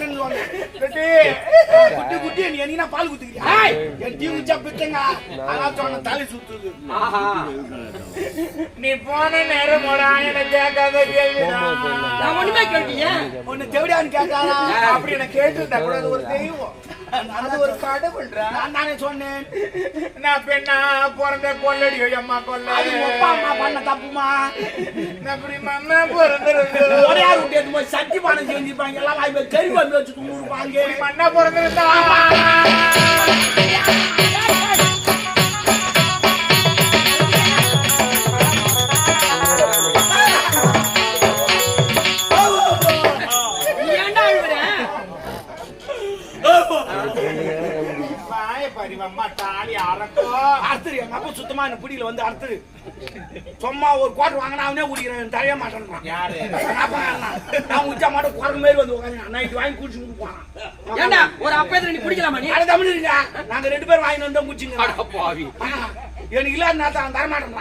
பண்ணேன்னு சொன்னேன். குட்டி குட்டி நீ என்ன பால் குத்துக்கிறியா? என் டீ குச்சா பித்தங்க. அதான் சொன்ன தலை சுத்துது. நீ போன நேரம் என்ன கேட்காத கேள்விதான். நான் ஒண்ணுமே கேட்டீங்க. ஒன்னு தேவடியான்னு கேட்டாரா? அப்படி என்ன கேட்டு கூட ஒரு தெய்வம். அது ஒரு கடவுள்ரா. நான் தானே சொன்னேன். நான் பெண்ணா பிறந்த கொள்ளடியோ அம்மா கொள்ள. அது அப்பா அம்மா பண்ண தப்புமா? அப்படி மண்ணா பிறந்திருந்து ஒரே ஆள் விட்டு போய் சட்டி பானம் செஞ்சுப்பாங்க. எல்லாம் வாய்ப்பு கறி வந்து வச்சு துணுருப்பாங்க. மண்ணா பிறந்திருந்தா சுத்தமா பிடியில வந்து அறுத்து சும்மா ஒரு குவார்டர் வாங்கினா அவனே குடிக்கிறேன் தரைய மாட்டேன். நான் உச்சா மாட்டோம் குரங்கு மாரி வந்து உட்காந்து நைட்டு வாங்கி குடிச்சு கொடுப்பான். ஏண்டா ஒரு அப்பயத்துல நீ குடிக்கலாமா? நீ அதை தமிழ் நாங்க 2 பேரும் வாங்கி வந்தோம் குடிச்சுங்க. எனக்கு இல்லாத தரமாட்டேன்.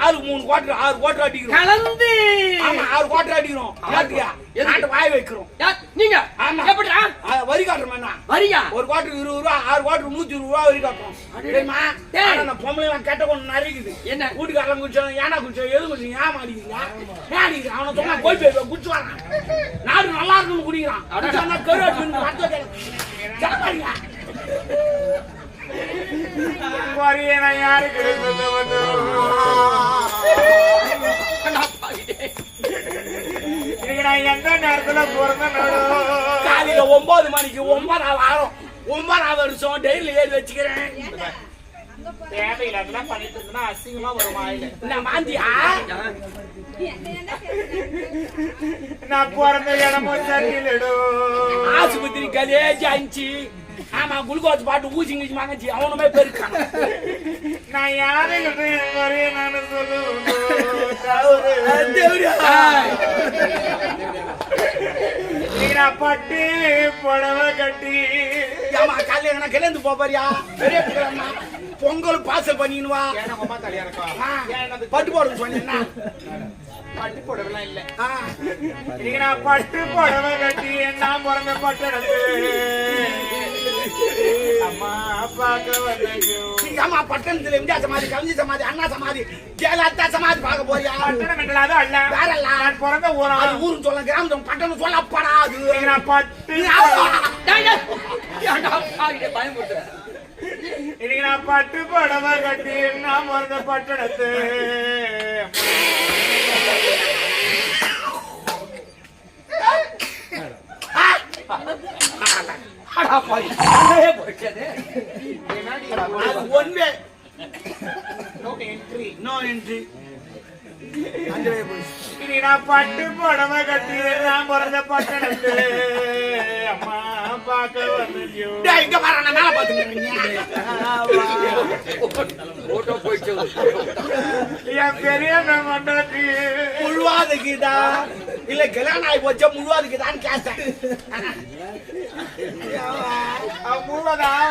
6 குவார்டர் 6 குவார்டர் அடிக்கிறோம் கலந்து. ஆமா 6 குவார்டர் அடிக்கிறோம். நாட்டு வாய் வைக்கிறோம். நீங்க எப்படிடா வரி காட்டுறோம்? வரியா? ஒரு குவார்டர் 20 ரூபா 6 குவார்டர் 120 ரூபா வரி காட்டுறோம். பொம்பளை எல்லாம் கேட்ட கொண்டு நிறைக்குது. என்ன வீட்டுக்காரன் குடிச்சோம் ஏனா குடிச்சோம் எது குடிச்சீங்க ஏன் மாடிக்கிறீங்க? ஏன் அவனை சொன்னா கோயில் போய் குடிச்சு வரான். நாடு நல்லா இருக்குன்னு குடிக்கிறான். கரு யாரு எந்த நேரத்துல பிறந்த காலையில 9 மணிக்கு 9ஆம் வருஷம் டெய்லி ஏறி வச்சுக்கிறேன். தேவையில்லாதெல்லாம் பண்ணிட்டு இருந்தா அசிங்கமா வரும் வாயில. நான் மாந்தியா நான் பிறந்த இடமும் சரியில்லடோ. ஆஸ்பத்திரி கலேஜ் அஞ்சு. ஆமா குளுக்கோஸ் பாட்டு ஊசி கிழிச்சு வாங்கச்சு அவனுமே பெருக்கான். நான் யாருக்கு நான் சொல்லுவேன் பட்டு புடவை கட்டி ஆமா கல்யாணம் கிளந்து போறியா? பெரிய பொங்கல் பாசல் பண்ணிடுவா. பட்டு போட சொன்னா பட்டு புடவைலாம் இல்ல. நான் பட்டு புடவை கட்டி என்ன பிறந்த பட்டு அம்மா பார்க்க வந்தேன். அம்மா பட்டணத்துல இந்தியா சமாதி கவிஞ சமாதி அண்ணா சமாதி ஜெயலலிதா சமாதி பார்க்க போறியா? பட்டணம் என்றாலும் அல்ல வேற இல்ல. நான் பிறந்த ஊரா ஊருன்னு சொல்ல கிராமம் பட்டணம் சொல்லப்படாது. நான் பட்டு பயன்படுத்துறேன். இன்னைக்கு நான் பட்டு புடவை கட்டி நான் பிறந்த பட்டணத்து பட்டு புடவை கட்டி நான் பிறந்த பட்டணத்து அம்மா பார்க்க வந்து இங்க பாரு நான் மேல பாத்துக்கிறேன். என் பெரிய மண்டாட்டி முழுவாதுக்குதா இல்ல கல்யாணம் ஆகி போச்சா முழுவாதுக்குதான்னு கேட்டேன்.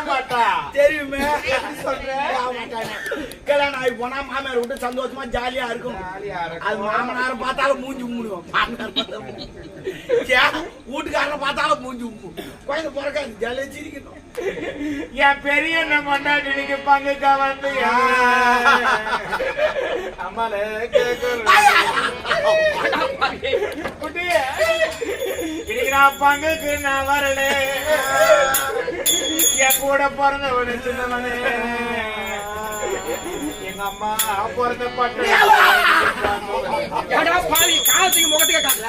மாட்டா தெரியுமே கல்யாணம் ஆகி போனா மாமியார் விட்டு சந்தோஷமா ஜாலியா இருக்கும். அது மாமனார பார்த்தாலும் மூஞ்சி மூடுவோம். வீட்டுக்காரனை பார்த்தாலும் மூஞ்சி குழந்தை பிறக்காது ஜாலியா சிரிக்கணும். என் பெரிய கொண்டாடி இன்னைக்கு பங்குக்கா வந்து அம்மால இன்னைக்கு நான் பங்குக்கு நான் வரல. என் கூட பிறந்தவனு சின்னவனே எங்க அம்மா பிறந்த பட்டு காலத்துக்கு முகத்துக்கு காட்டல.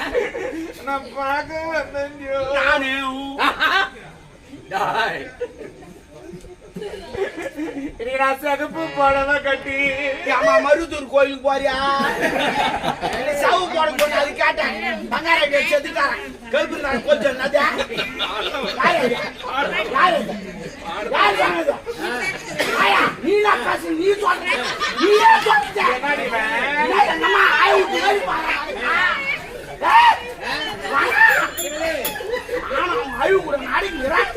நான் பார்க்க வந்தேன். நானே செகப்பு புடவை கட்டி அம்மா மருதூர் கோயிலுக்கு போறியா? சவு போட சொன்ன அது கேட்டேன். பங்கார செத்துட்டாரன் கல்பு கொஞ்சம் நீ சொல்ற அழிவு கூட நாடுங்கிறான்.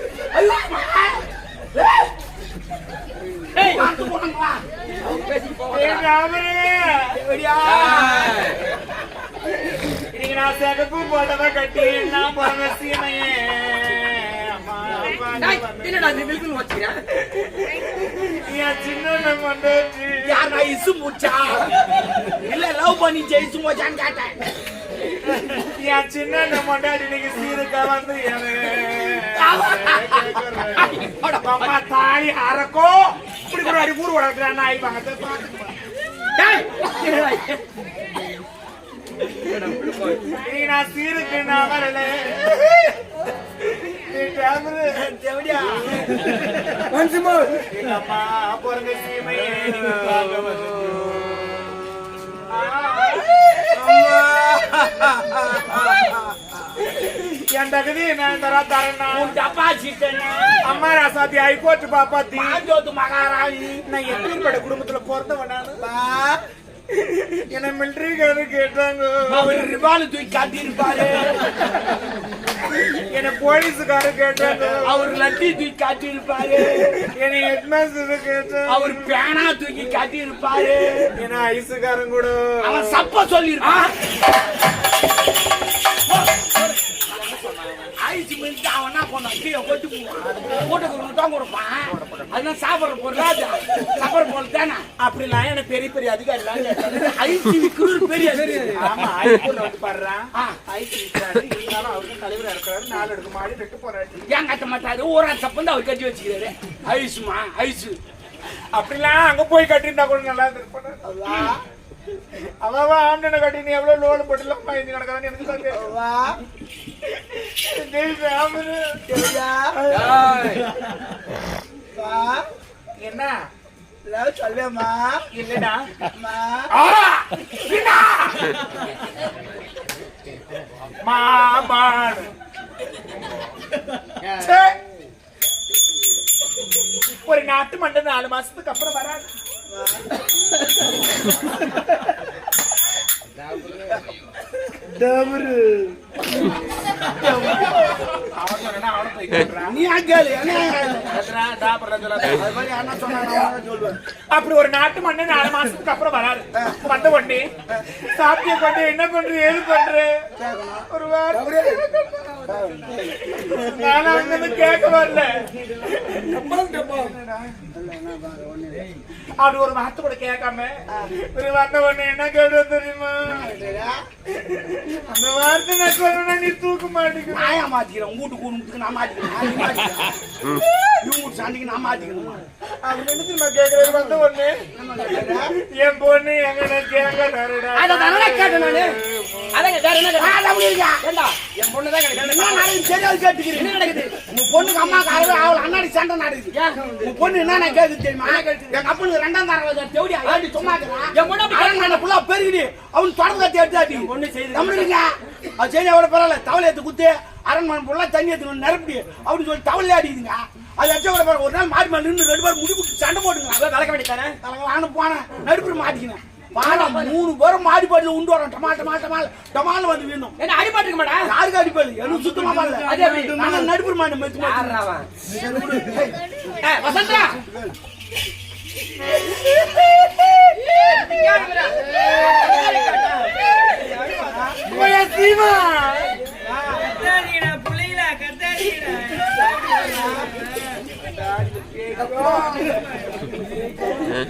செகப்பு போட்டதை கட்டி நான் போன சீமையே டேய், என்னடா இது வில்குன்னு வச்சுக்கிறேன்? என் சின்ன மண்டாட்டி யார் நான் இசு மூச்சா இல்ல லவ் பண்ணி ஜெயிச்சு மூச்சான்னு கேட்டேன். என் சின்ன மண்டாட்டி நீங்க சீருக்கா வந்து அம்மா தாலி அறக்கோ இப்படி கூட அடி ஊர் வளர்க்குறான் நாய் வாங்க டேய், என்னடா இது? நீ நான் சீருக்கு நான் வரல நீ கேமரா தேவடியா எங்க அம்மா பிறந்த சீமையே நீங்க பார்க்க வந்து என் தகுதி நான் தரேன்னா உன் டப்பா சீட்டேன் அம்மா ராசாத்தி ஹைகோர்ட் பாப்பாத்தி மாஞ்சோத்து மகாராணி நான் எப்படிப்பட்ட குடும்பத்துல பிறந்தவன் நானு என்ன மிலிட்டரிக்காரு கேட்டாங்க அவர் ரிவால் தூக்கி காட்டியிருப்பாரு. என்ன போலீஸுக்காரு கேட்டாங்க அவர் லட்டி தூக்கி காட்டியிருப்பாரு. என்ன ஹெட்மாஸ்டர் கேட்டாங்க அவர் பேனா தூக்கி காட்டியிருப்பாரு. என்ன ஐசுக்காரன் கூட அவன் சப்ப சொல்லியிருப்பான். ஐஸ் மில்ட்டு அவன் என்ன பண்ணான்? கீழே கொட்டு போட்டு தான் கொடுப்பான். அதெல்லாம் சாப்பிட்ற பொருள் சாப்பிட்ற பொருள் தானே. அப்படிலாம் எனக்கு பெரிய பெரிய அதிகாரி ஐஸ் விற்கிறது பெரிய ஆமா ஐபோன்ல வந்து பாடுறான் ஐஸ் விற்கிறாரு இருந்தாலும் அவருக்கு தலைவர் இருக்கிறாரு 4 அடுக்கு மாடி வெட்டு போறாரு ஏன் கட்ட மாட்டாரு? ஊரா சப்பந்து அவர் கட்டி வச்சுக்கிறாரு. ஐஸுமா ஐஸு அப்படிலாம் அங்க போய் கட்டிருந்தா கூட நல்லா இருந்திருப்பாரு. அவன் ஆம்டனை கட்டி நீ எவ்வளவு லோடு போட்டுலாம் பயந்து கிடக்கான்னு எனக்கு தான் என்ன சொல்வேம்மா இல்லடா மாமான் ஒரு நாட்டு மண்டை 4 மாசத்துக்கு அப்புறம் வராது. அவன் சொன்னா அவனை போய் கேட்கிறான். நீ கேளு அப்படி ஒரு நாட்டு மண்ணு 4 மாசத்துக்கு அப்புறம் வராரு. வந்த உடனே சாப்பிய கொண்டு என்ன பண்ற ஏது பண்ற ஒரு நான் அங்கிருந்து கேட்க வரல. அப்படி ஒரு வார்த்தை கூட கேட்காம ஒரு வந்த உடனே என்ன கேட்டு தெரியுமா? அந்த வார்த்தை நான் சொல்றேன்னா நீ தூக்க மாட்டேங்க. நான் ஏமாத்திக்கிறேன். உங்க வீட்டு கூட்டுக்கு நான் மாட்டிக்கிறேன். இவங்க சாண்டிக்கு நான் மாட்டிக்கணும். அவங்க என்ன தெரியுமா கேட்கறது? வந்த உடனே என் பொண்ணு எங்க கேட்கறாருடா. கேட்டேன் நானு. அதங்க வேற என்ன ஏண்டா என் பொண்ணு தான் கிடையாது. நான் சரியாக கேட்டுக்கிறேன். என்ன நடக்குது? உங்க பொண்ணுக்கு அம்மாக்கு அவள் அண்ணாடி சண்டை நடக்குது. உங்க பொண்ணு என்ன கேக்குது தெரியுமா? எங்க அப்பனுக்கு 2ஆம் தரம் தேவடியா ஏடி சும்மா என் பொண்ணு அப்படி புள்ளா பெருகிடி அவன் தொடர்ந்து கத்தி எடுத்தாடி பொண்ணு செய்து தமிழுங்க அது செய்ய எவ்வளவு பரவாயில்ல. தவளை எடுத்து குத்து அரண்மனை புள்ளா தண்ணி எடுத்து நிரப்பி அப்படின்னு சொல்லி தவளை ஆடிதுங்க. அது அடிச்ச கூட ஒரு நாள் மாடி மேல நின்று 2 பேரும் முடிவு சண்டை போட்டுங்க. அதான் விளக்க வேண்டியதானே? நானும் போனேன் நடுப்புற மாட்டிக்கினேன். பாடா 3 பேரும் மாடி பாட்டில உண்டு வரோம். டமால் வந்து வீணும். என்ன அடிபாட்டுக்கு மாட்டா? யாருக்கு அடிப்பாரு? எனக்கு சுத்தமா பண்ணல. அதே அப்படி நான் நடுப்புற மாடி மெத்து யாரவன்? வசந்தா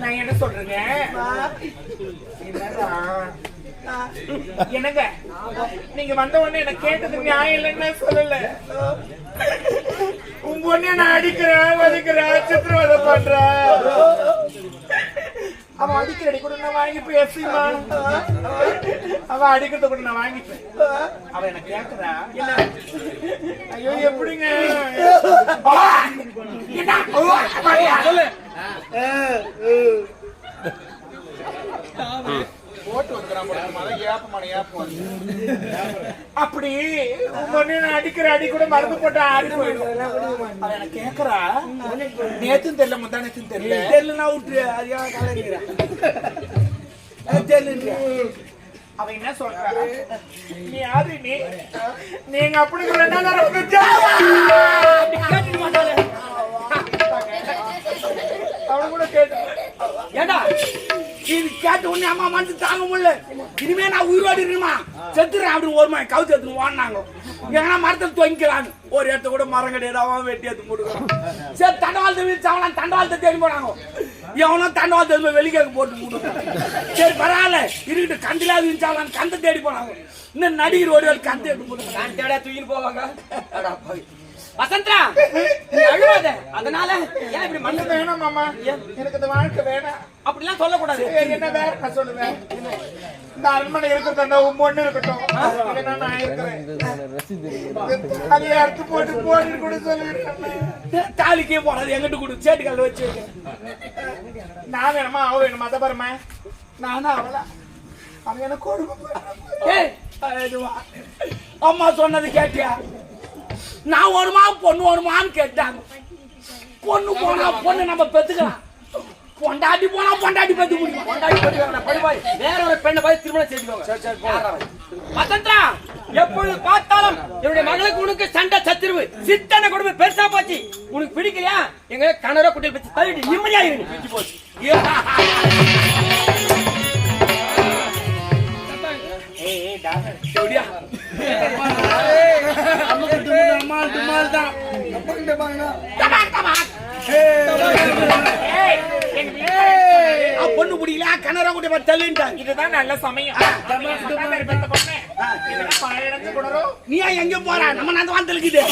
நான் என்ன சொல்றேங்க? என்னங்க நீங்க வந்த உடனே என்ன கேட்டது நியாயம் இல்லைன்னு சொல்லல. உங்க பொண்ணு நான் அடிக்கிறேன் வதைக்கிறேன் சித்திரவதை பண்றேன். அவன் அடிக்கிற அடி கூட நான் வாங்கிப்பேன். எஃப்சிமா அவன் அடிக்கிறத கூட நான் வாங்கிப்பேன். அவன் என்ன கேட்கறா என்ன? ஐயோ எப்படிங்க சொல்லு. அப்படி நான் அடிக்கிற அடி கூட மருந்து போட்டு ஆடி போயிடும். கேக்குறா நேத்தும் தெரியல முந்தானத்தும் தெரியல தெரியலன்னா விட்டுரு. அதிகா கலைக்கிறேன் தெரியல. அவன் என்ன சொல்றா? நீ யாரு? நீங்க அப்படி அவன் கூட கேட்டு ஏண்டா இது கேட்ட உடனே அம்மா மனசு தாங்க முடியல. இனிமே நான் உயிரோடு இருக்குமா செத்துறேன் அப்படின்னு ஒரு மாதிரி கவுத்து எடுத்துன்னு ஓடினாங்க. எங்கன்னா மரத்தில் தொங்கிக்கிறாங்க. ஒரு இடத்த கூட மரம் கிடையாது. அவன் வெட்டி எடுத்து போட்டுக்கிறான். சரி தண்டவாளத்தை வீழ்ச்சி அவன் தண்டவாளத்தை தேடி போனாங்க. எவனும் தண்டவாளத்தை வெளிக்கேக்க போட்டு போட்டுக்கிறான். சரி பரவாயில்ல இருக்கட்டும் கண்டிலாவது வீழ்ச்சாவலாம் கந்தை தேடி போனாங்க. இன்னும் நடிகர் ஒரு வேலை கந்தை எடுத்து போட்டுக்கிறான். தேட தூக்கின்னு போவாங்க. வசந்தரா நீ அழுவாத. அதனால ஏன் இப்படி மண்ணு வேணாம் மாமா, எனக்கு இந்த வாழ்க்கை வேணாம். அப்படிலாம் சொல்லக்கூடாது. என்ன வேற நான் சொல்லுவேன். இந்த அரண்மனை இருக்கிறதா உன் பொண்ணு இருக்கட்டும். நான் இருக்கிறேன். அதை அறுத்து போட்டு போட்டு கூட சொல்லிடுறேன். தாலிக்கே போனது எங்கிட்ட கொடு சேட்டுக்கால வச்சு நான் வேணுமா அவ வேணுமா அதை பாருமா. நானும் அவளா அவன் எனக்கு கொடுக்க. அம்மா சொன்னது கேட்டியா? நான் வருமா பொண்ணு வருமான்னு கேட்டாங்க. பொண்ணு போனா பொண்ணு நம்ம பெத்துக்கலாம். பொண்டாட்டி போனா பொண்டாட்டி பெத்து முடியும். கொண்டாடி போட்டு படிப்பாய் வேற ஒரு பெண்ணை போய் திருமணம் செய்துக்கோங்க. வசந்தரா எப்பொழுது பார்த்தாலும் என்னுடைய மகளுக்கு உனக்கு சண்டை சத்திருவு சித்தனை கொடுமை பெருசா போச்சு. உனக்கு பிடிக்கலையா எங்க கணவரை குட்டியில் வச்சு தள்ளிட்டு நிம்மதியா இருக்கு. பிடிச்சு போச்சு. பொண்ணு பிடிக்கல கணவரை கூட்டி தள்ளிட்டாங்க. இதுதான் நல்ல சமயம். நீ எங்க போற? நம்ம நான் வந்து இருக்குது.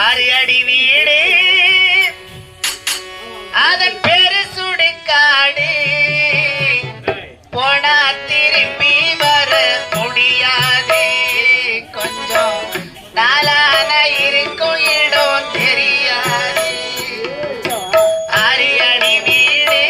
ஆரியடி வீடு அதன் பேரு சுடுகாடு. போனா திரும்பி வர முடியாது. கொஞ்சம் நாளான இருக்கும் இடம் தெரியாது. ஆரியடி வீடு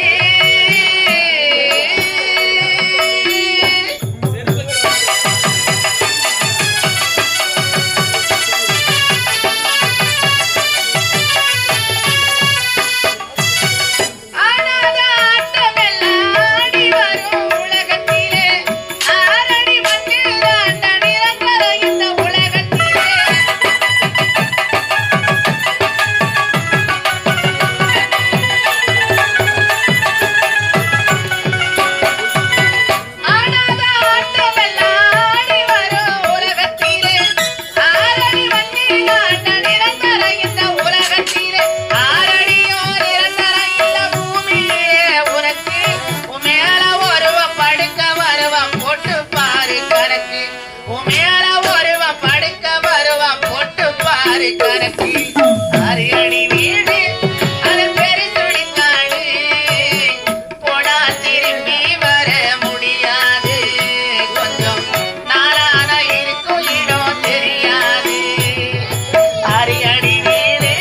கணக்கு. ஆரியடி வீடு அதன் பேரு சுடுகாடு. போனா திரும்பி வர முடியாது. கொஞ்சம் நாளான இருக்கும் இடம் தெரியாது. ஆரியடி வீடு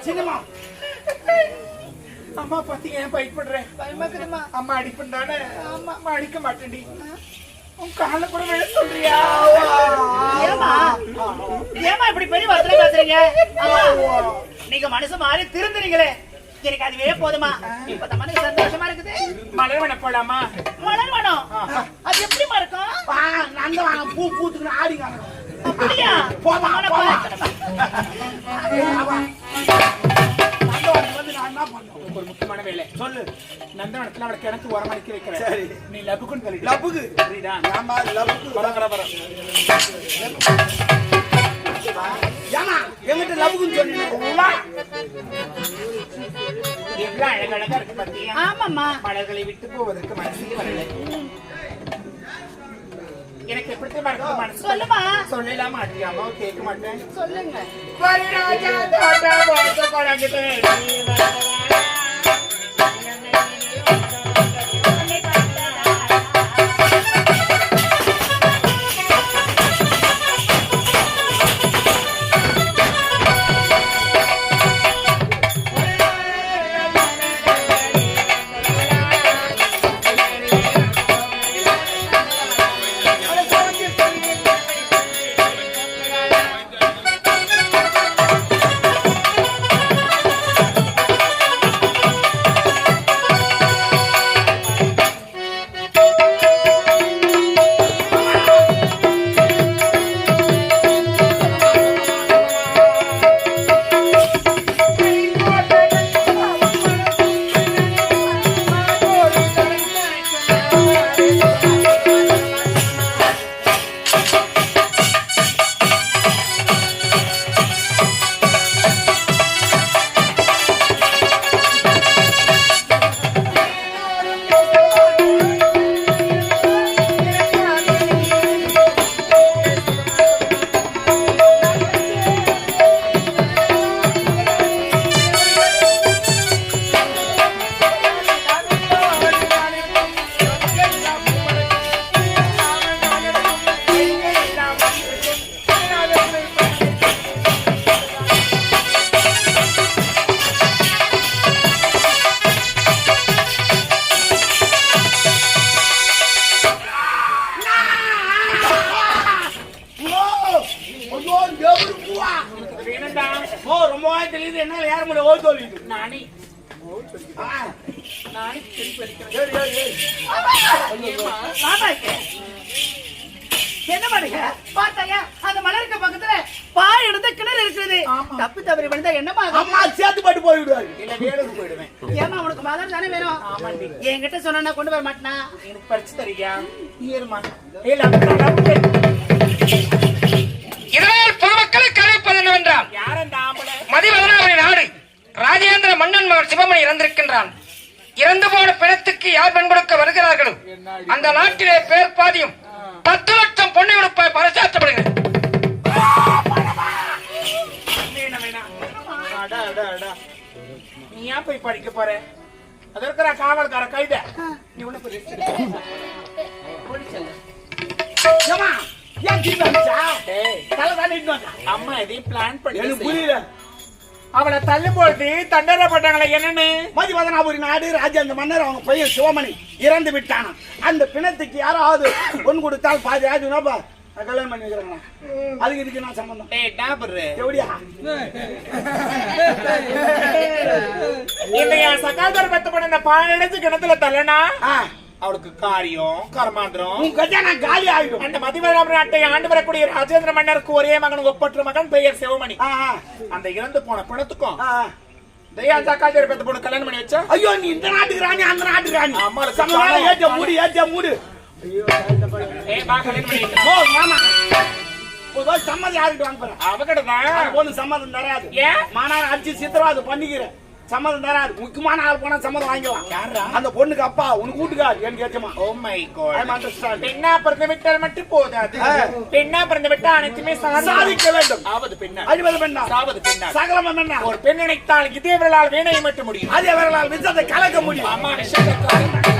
சின்னமா அம்மா பத்தி ஏன் பயப்படுறேன்? அம்மா அடிப்பண்டானே. அம்மா அடிக்க மாட்டேன்டி. உன் கால கூட விழ சொல்றியா? ஏமா இப்படி பெரிய வார்த்தை பேசுறீங்க? நீங்க மனசு மாறி திருந்துறீங்களே, எனக்கு அதுவே போதுமா? இப்ப தான் மனசு சந்தோஷமா இருக்குது. மலர் வேண போலாமா? மலர் வேணும். அது எப்படிமா இருக்கும்? நந்த வாங்க பூ பூத்துக்கு ஆடிங்க. அப்படியா? போமா போமா. ஒரு முக்கியமான வேலை சொல்லு. நந்தவனத்துல அவளை கிணத்து ஓரமா நிக்க வைக்கிறேன். சரி. நீ லபுக்குன்னு சொல்லி லபுக்கு புரியுதா? ஆமா லபுக்கு. பரபர ஏமா எங்கிட்ட லபுக்குன்னு சொன்னீங்க. எவ்வளவு அழகழகா இருக்கு பாத்தியா? ஆமாம்மா. மலர்களை விட்டு போவதற்கு மனசே வரல. எனக்கு எப்படி மறக்க மனசு சொல்லுமா. சொல்லலாமா? அடிக்காம கேட்க மாட்டேன். சொல்லுங்க. வரிராஜா தோட்ட போட்டு கொடங்கிட்டு ஓ ரொம்ப தெரியுது என்னால யார முடியும் ஓ சொல்லிட்டு நானே நானே திருப்பி அடிக்கிறேன். சரி சரி மாமா இருக்கேன். என்ன பண்ணுங்க பார்த்தாயா அந்த மலருக்கு பக்கத்துல பாய் எடுத்த கிணறு இருக்குது. தப்பு தவறி விழுந்தா என்னமா அம்மா சேர்த்து பட்டு போய் விடுவாரு. இல்ல வேலைக்கு போயிடுவேன். ஏமா உனக்கு மதம் தானே வேணும்? ஆமாண்டி. என்கிட்ட சொன்னா கொண்டு வர மாட்டேனா? எனக்கு பறிச்சு தரியா? ஏறுமா. இல்ல அந்த இதனால் பொதுமக்களுக்கு அறிவிப்பது என்னவென்றால் யார் அந்த ஆம்பளை? மதிவதனாபுரி நாடு ராஜேந்திர மன்னன் மகன் சிவமணி இறந்திருக்கின்றான். இறந்து போன பிணத்துக்கு யார் பெண் கொடுக்க வருகிறார்களோ அந்த நாட்டிலே பேர் பாதியும் 10 லட்சம் பொண்ணை உடுப்ப பறைசாற்றப்படுகிறது. அடா, அடா, அடா. நீ ஏன் போய் படிக்க போற? அது இருக்கிற காவல்கார கைத நீ உள்ள போய் ரெஸ்ட் எடு. ஏமா ஏன் தீபம் அடிச்சா? டேய், தலை தானே இட்டு வந்தா. அம்மா எதையும் பிளான் பண்ணி எனக்கு புரியல. அவளை தள்ளும்போது தண்டரப்பட்டாங்களே என்னன்னு? மதிவதனாபுரி நாடு ராஜேந்திர மன்னர் அவங்க பையன் சிவமணி இறந்து விட்டானா. அந்த பிணத்துக்கு யாராவது பொன் கொடுத்தால் பாதி ஆஜுனாப்பா கல்யாணம் பண்ணி வைக்கிறாங்களா? அதுக்கு இதுக்கு நான் சம்பந்தம் டேய் டாபரு எப்படியா? இல்லையா சகாதர பத்த பண்ண இந்த பாழடைச்சு கிணத்துல தள்ளனா ஆ, அவளுக்கு காரியம் கர்மாந்திரம் உன் கல்யாணம் நான் காலி ஆகிடும். அந்த மதிவதனாபுரி நாட்டை ஆண்டு வரக்கூடிய ராஜேந்திர மன்னருக்கு ஒரே மகன் ஒப்பற்ற மகன் பெயர் சிவமணி. ஆ, ஆ, அந்த இறந்து போன பிணத்துக்கும் ஆ. தயா சகாதர பத்த பொண்ணு கல்யாணம் பண்ணி வச்சா ஐயோ நீ இந்த நாட்டுக்கு ராணி அந்த நாட்டுக்கு ராணி. அம்மாளுக்கு சமமான பணம். ஏற்ற மூடு. ஏய் பா கல்யாணம் பண்ணி வைக்கிறேன். ஓ மாமா ஒரு சம்மதம் யாருக்கிட்ட வாங்க போறேன்? அவகிட்டதான் பொண்ணு சம்மதம் தராது. ஏன்? மாநாடு அடிச்சு சித்திரவாது பண்ணிக்கிறேன். சம்மதம் தராது. முக்கியமான ஆள் போனா சம்மதம் வாங்கிக்கலாம். யாரா? அந்த பொண்ணுக்கு அப்பா உனக்கு கூட்டுக்காரு எனக்கு கேட்குமா? Oh my god. I'm understand. பெண்ணா பிறந்து விட்டால் மட்டும் போதாது. பெண்ணா பிறந்து விட்டால் அனைத்துமே சாதிக்க வேண்டும். ஆவது பெண்ணா அடிபது பெண்ணா சாவது பெண்ணா சகலம பெண்ணா ஒரு பெண் நினைத்தால் இதே விரலால் வீணையை மட்டும் முடியும். அதே விரலால் விஷத்தை கலக்க முடியும். அம்மா விஷயத்தை